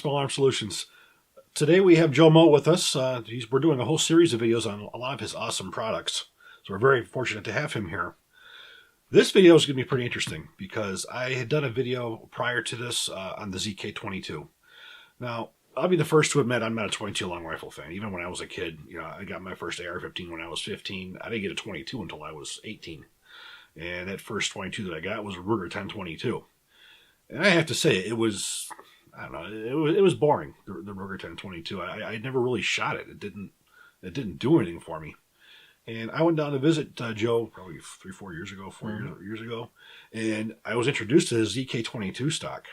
Small Arm Solutions. Today we have Joe Moe with us. We're doing a whole series of videos on a lot of his awesome products. So we're very fortunate to have him here. This video is going to be pretty interesting because I had done a video prior to this on the ZK22. Now, I'll be the first to admit I'm not a 22 long rifle fan. Even when I was a kid, I got my first AR-15 when I was 15. I didn't get a 22 until I was 18. And that first 22 that I got was a Ruger 1022. And I have to say, it was, I don't know, it was boring, the Ruger 1022. I never really shot it. It didn't do anything for me. And I went down to visit Joe probably 4 years ago, years ago, and I was introduced to his ZK22 stock.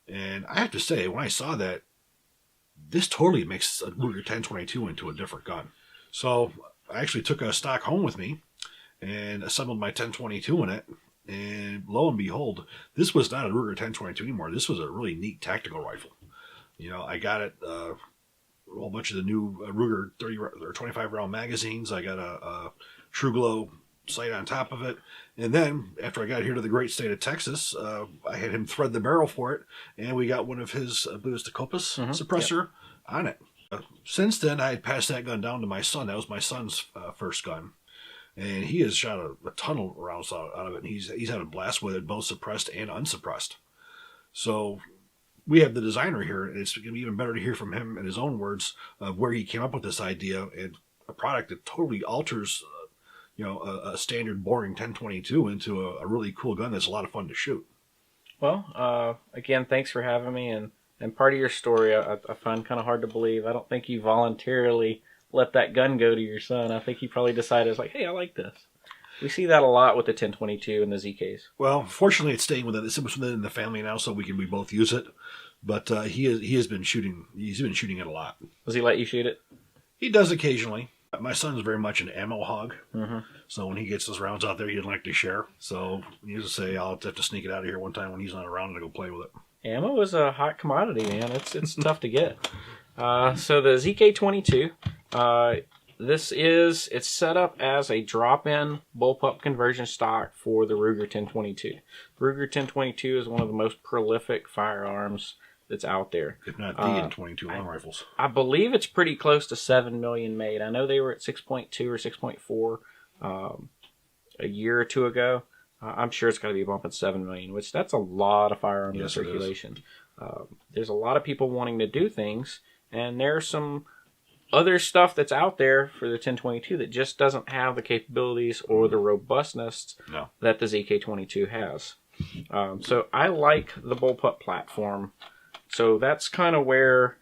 And I have to say, when I saw that, this totally makes a Ruger 1022 into a different gun. So I actually took a stock home with me and assembled my 1022 in it. And lo and behold, this was not a Ruger 1022 anymore. This was a really neat tactical rifle. I got it, a whole bunch of the new Ruger 30 or 25 round magazines. I got a True Glow sight on top of it. And then after I got here to the great state of Texas, I had him thread the barrel for it. And we got one of his, I believe it was the Copus suppressor on it. Since then, I had passed that gun down to my son. That was my son's first gun. And he has shot a ton of rounds out of it. And he's had a blast with it, both suppressed and unsuppressed. So we have the designer here, and it's going to be even better to hear from him in his own words of where he came up with this idea and a product that totally alters, a standard boring 1022 into a really cool gun that's a lot of fun to shoot. Well, again, thanks for having me. And part of your story I find kind of hard to believe. I don't think you voluntarily let that gun go to your son. I think he probably decided, hey, I like this. We see that a lot with the 1022 and the ZKs. Well, fortunately, it's staying within the family now, so we both use it. But he has been shooting. He's been shooting it a lot. Does he let you shoot it? He does occasionally. My son's very much an ammo hog. Mm-hmm. So when he gets those rounds out there, he doesn't like to share. So he used to say, I'll have to sneak it out of here one time when he's not around and I go play with it. Ammo is a hot commodity, man. It's tough to get. So the ZK22, it's set up as a drop-in bullpup conversion stock for the Ruger 1022. Ruger 1022 is one of the most prolific firearms that's out there. If not the M22 long rifles. I believe it's pretty close to 7 million made. I know they were at 6.2 or 6.4 a year or two ago. I'm sure it's got to be bumping 7 million, which that's a lot of firearms in circulation. There's a lot of people wanting to do things, and there's some other stuff that's out there for the 1022 that just doesn't have the capabilities or the robustness that the ZK22 has. So I like the bullpup platform. So that's kind of where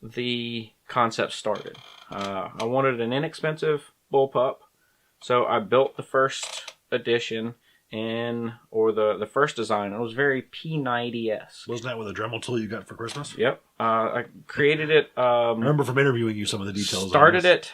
the concept started. I wanted an inexpensive bullpup, so I built the first edition or the first design. It was very P90-esque. Wasn't that with a Dremel tool you got for Christmas? Yep. I created it. I remember from interviewing you some of the details. Started it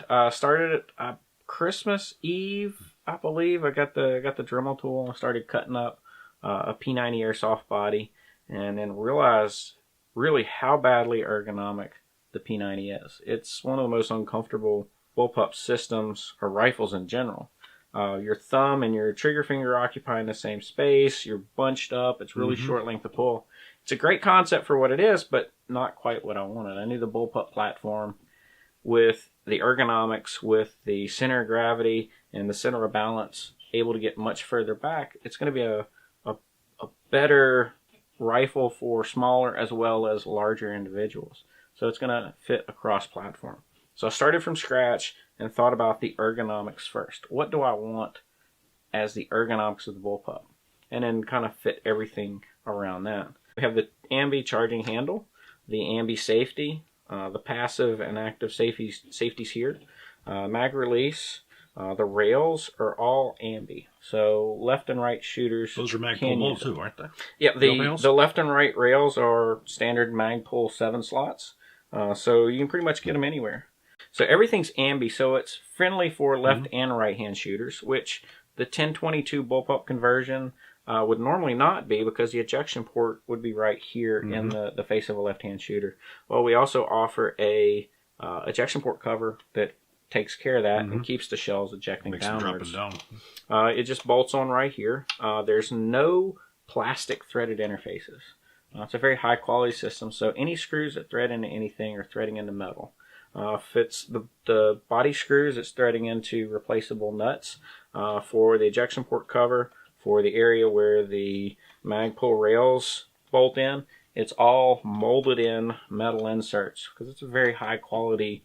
Christmas Eve, I believe. I got the Dremel tool and started cutting up a P90 airsoft body, and then realized really how badly ergonomic the P90 is. It's one of the most uncomfortable bullpup systems or rifles in general. Your thumb and your trigger finger occupying the same space. You're bunched up. It's really short length of pull. It's a great concept for what it is, but not quite what I wanted. I knew the bullpup platform with the ergonomics, with the center of gravity and the center of balance, able to get much further back. It's going to be a better rifle for smaller as well as larger individuals. So it's going to fit across platform. So I started from scratch and thought about the ergonomics first. What do I want as the ergonomics of the bullpup? And then kind of fit everything around that. We have the ambi charging handle, the ambi safety, the passive and active safeties here, mag release. The rails are all ambi, so left and right shooters. Those are mag pull too, aren't they? Yeah, the left and right rails are standard mag pull 7 slots, so you can pretty much get them anywhere. So everything's ambi, so it's friendly for left and right hand shooters, which the 1022 bullpup conversion would normally not be, because the ejection port would be right here in the face of a left hand shooter. Well, we also offer a ejection port cover that takes care of that and keeps the shells ejecting downwards. Dropping down. It just bolts on right here. There's no plastic threaded interfaces. It's a very high quality system, so any screws that thread into anything are threading into metal. If it's the body screws, it's threading into replaceable nuts. For the ejection port cover, for the area where the mag pull rails bolt in, it's all molded in metal inserts because it's a very high quality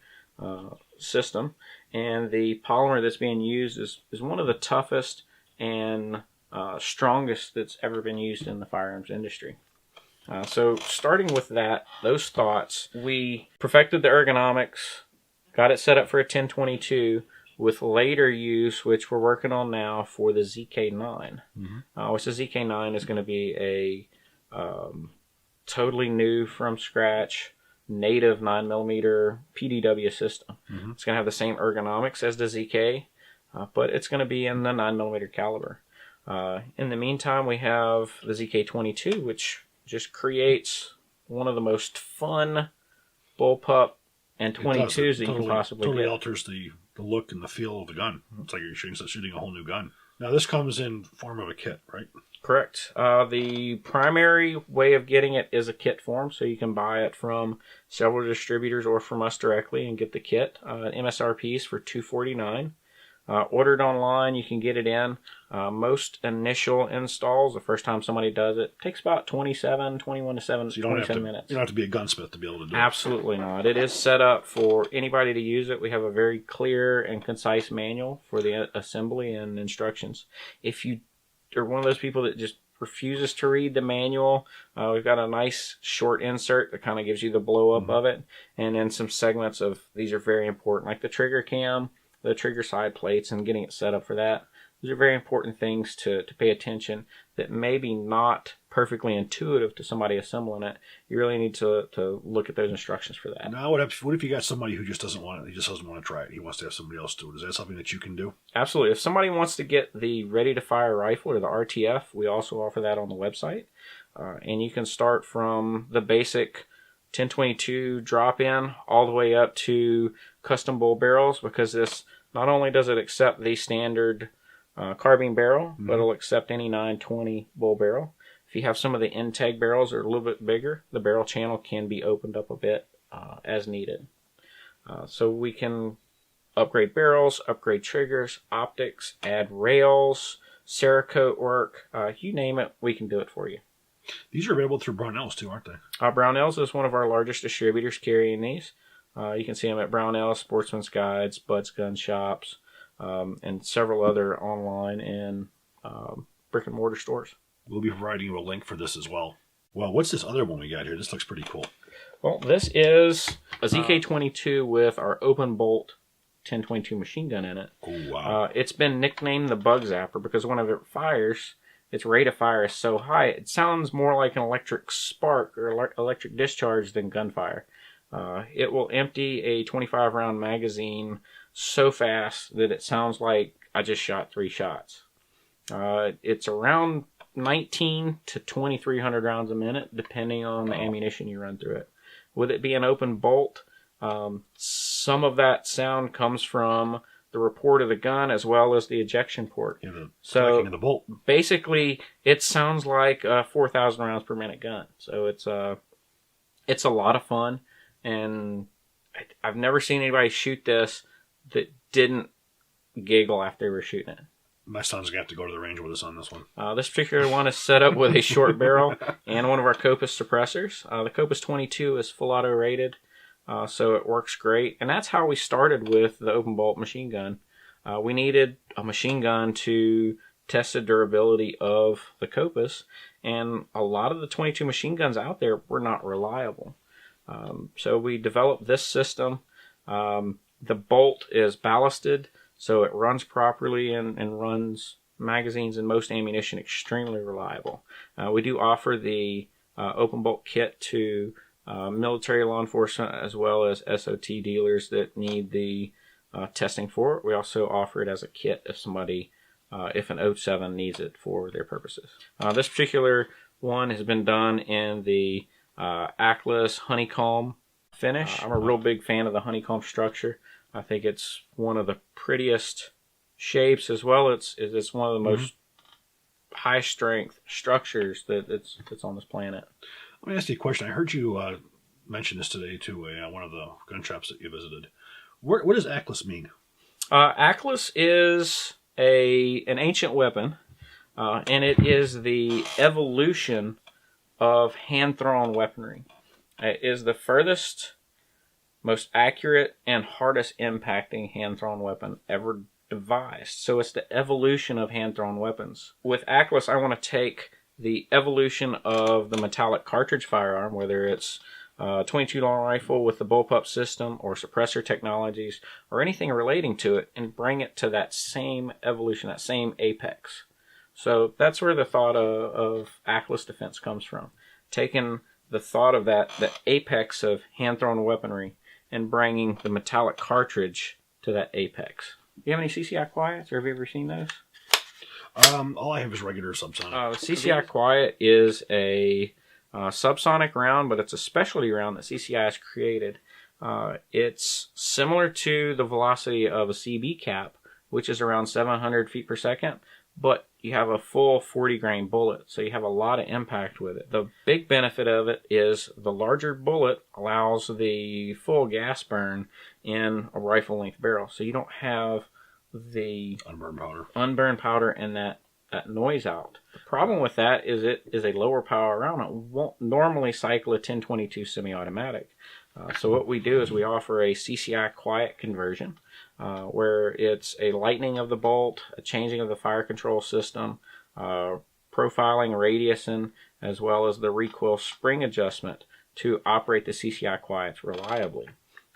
system. And the polymer that's being used is one of the toughest and strongest that's ever been used in the firearms industry. So starting with those thoughts, we perfected the ergonomics, got it set up for a 1022 with later use, which we're working on now for the ZK9. Which the ZK9 is going to be a totally new from scratch native 9mm PDW system. It's going to have the same ergonomics as the ZK, but it's going to be in the 9mm caliber. In the meantime, we have the ZK22, which just creates one of the most fun bullpup and 22s that you can possibly totally get. alters the look and the feel of the gun. It's like you're shooting a whole new gun. Now this comes in form of a kit, right? Correct. The primary way of getting it is a kit form, so you can buy it from several distributors or from us directly and get the kit. MSRP is for $249. Ordered online, you can get it in. Most initial installs, the first time somebody does it, takes about 21 to 27 minutes. You don't have to be a gunsmith to be able to do it. Absolutely not. It is set up for anybody to use it. We have a very clear and concise manual for the assembly and instructions. If you are one of those people that just refuses to read the manual, we've got a nice short insert that kind of gives you the blow up of it, and then some segments of, these are very important, like the trigger cam, the trigger side plates, and getting it set up for that. Those are very important things to pay attention that maybe not perfectly intuitive to somebody assembling it. You really need to look at those instructions for that. Now, what if you got somebody who just doesn't want it? He just doesn't want to try it. He wants to have somebody else do it. Is that something that you can do? Absolutely. If somebody wants to get the ready-to-fire rifle or the RTF, we also offer that on the website. And you can start from the basic 1022 drop-in all the way up to custom bull barrels, because this not only does it accept the standard carbine barrel, but it'll accept any 920 bull barrel. If you have some of the intake barrels that are a little bit bigger, the barrel channel can be opened up a bit as needed. So we can upgrade barrels, upgrade triggers, optics, add rails, Cerakote work, you name it, we can do it for you. These are available through Brownells too, aren't they? Brownells is one of our largest distributors carrying these. You can see them at Brownells, Sportsman's Guides, Bud's Gun Shops, and several other online and brick and mortar stores. We'll be providing you a link for this as well. Well, what's this other one we got here? This looks pretty cool. Well, this is a ZK22 with our open bolt 1022 machine gun in it. Oh, wow. It's been nicknamed the Bug Zapper because whenever it fires, its rate of fire is so high, it sounds more like an electric spark or electric discharge than gunfire. It will empty a 25-round magazine so fast that it sounds like I just shot 3 shots. It's around 19 to 2,300 rounds a minute, depending on the ammunition you run through it. With it being open bolt, some of that sound comes from the report of the gun as well as the ejection port. Yeah, the so of the bolt. Basically, it sounds like a 4,000 rounds per minute gun. So it's a lot of fun, and I've never seen anybody shoot this that didn't giggle after they were shooting it. My son's going to have to go to the range with us on this one. This particular one is set up with a short barrel and one of our Copus suppressors. The Copus 22 is full auto rated, so it works great. And that's how we started with the open bolt machine gun. We needed a machine gun to test the durability of the Copus, and a lot of the 22 machine guns out there were not reliable. So we developed this system. The bolt is ballasted, so it runs properly and runs magazines and most ammunition extremely reliable. We do offer the open bolt kit to military law enforcement as well as SOT dealers that need the testing for it. We also offer it as a kit if somebody, if an 07 needs it for their purposes. This particular one has been done in the Akyls honeycomb finish. I'm a real big fan of the honeycomb structure. I think it's one of the prettiest shapes, as well as it's one of the most high strength structures that's on this planet. Let me ask you a question. I heard you mention this today to one of the gun shops that you visited. What does Akyls mean? Akyls is an ancient weapon, and it is the evolution of hand-thrown weaponry. It is the furthest, most accurate, and hardest impacting hand-thrown weapon ever devised. So it's the evolution of hand-thrown weapons. With Akyls, I want to take the evolution of the metallic cartridge firearm, whether it's 22 long rifle with the bullpup system or suppressor technologies or anything relating to it, and bring it to that same evolution, that same apex. So that's where the thought of Akyls Defense comes from. Taking the thought of that, the apex of hand-thrown weaponry, and bringing the metallic cartridge to that apex. Do you have any Cci Quiets, or have you ever seen those? All I have is regular subsonic. Cci Quiet is a subsonic round, but it's a specialty round that CCI has created. It's similar to the velocity of a CB cap, which is around 700 feet per second, but you have a full 40 grain bullet, so you have a lot of impact with it. The big benefit of it is the larger bullet allows the full gas burn in a rifle length barrel, so you don't have the unburned powder and that noise out. The problem with that is it is a lower power round. It won't normally cycle a 1022 semi-automatic. So what we do is we offer a Cci Quiet Conversion, where it's a lightening of the bolt, a changing of the fire control system, profiling, radiusing, as well as the recoil spring adjustment to operate the Cci Quiets reliably.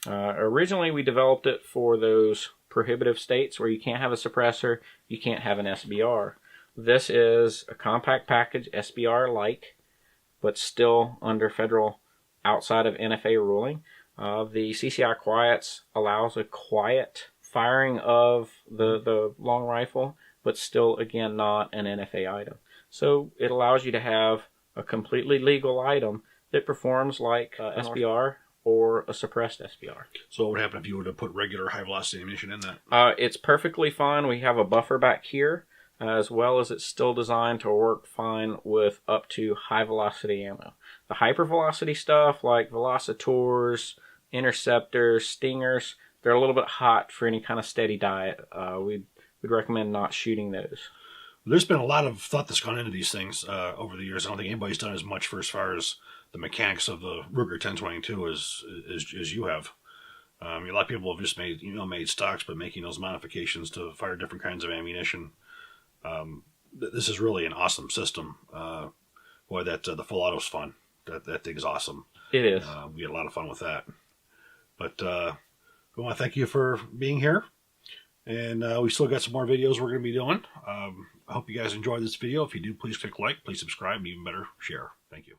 Originally we developed it for those prohibitive states where you can't have a suppressor, you can't have an SBR. This is a compact package, SBR-like, but still under federal, outside of NFA ruling. The Cci Quiets allows a quiet firing of the long rifle, but still, again, not an NFA item. So it allows you to have a completely legal item that performs like SBR or a suppressed SBR. So what would happen if you were to put regular high-velocity ammunition in that? It's perfectly fine. We have a buffer back here, as well as it's still designed to work fine with up to high-velocity ammo. The hyper-velocity stuff, like Velocitors, Interceptors, Stingers, they're a little bit hot for any kind of steady diet. We'd recommend not shooting those. There's been a lot of thought that's gone into these things over the years. I don't think anybody's done as much for as far as the mechanics of the Ruger 1022 as you have. A lot of people have just made stocks, but making those modifications to fire different kinds of ammunition. This is really an awesome system. Boy, the full auto's fun. That thing's awesome. It is. We had a lot of fun with that. But we want to thank you for being here. And we still got some more videos we're going to be doing. I hope you guys enjoyed this video. If you do, please click like, please subscribe, and even better, share. Thank you.